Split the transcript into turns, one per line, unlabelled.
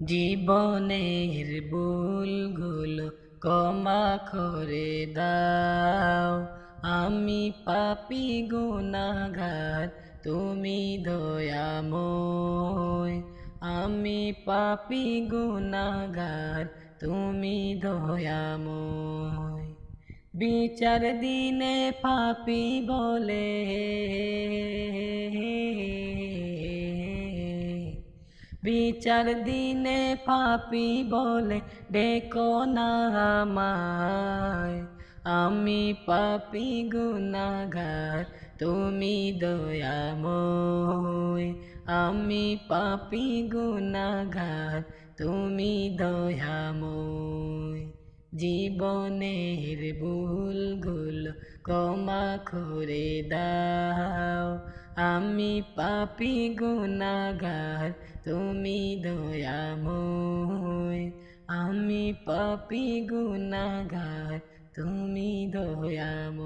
জীবনের ভুলগুলো ক্ষমা করে দাও, আমি পাপী গুনাহগার, তুমি দয়াময়। আমি পাপী গুনাহগার, তুমি দয়াময়। বিচার দিনে পাপী বলে বিচার দিনে পাপী বলে ডেকো না আমায়। আমি পাপী গুনাহগার, তুমি দয়াময়। আমি পাপী গুনাহগার, তুমি দয়াময়। জীবনের ভুলগুলো ক্ষমা করে দাও, আমি পাপী গুনাহগার, তুমি দয়াময়। আমি পাপী গুনাহগার, তুমি দয়াময়।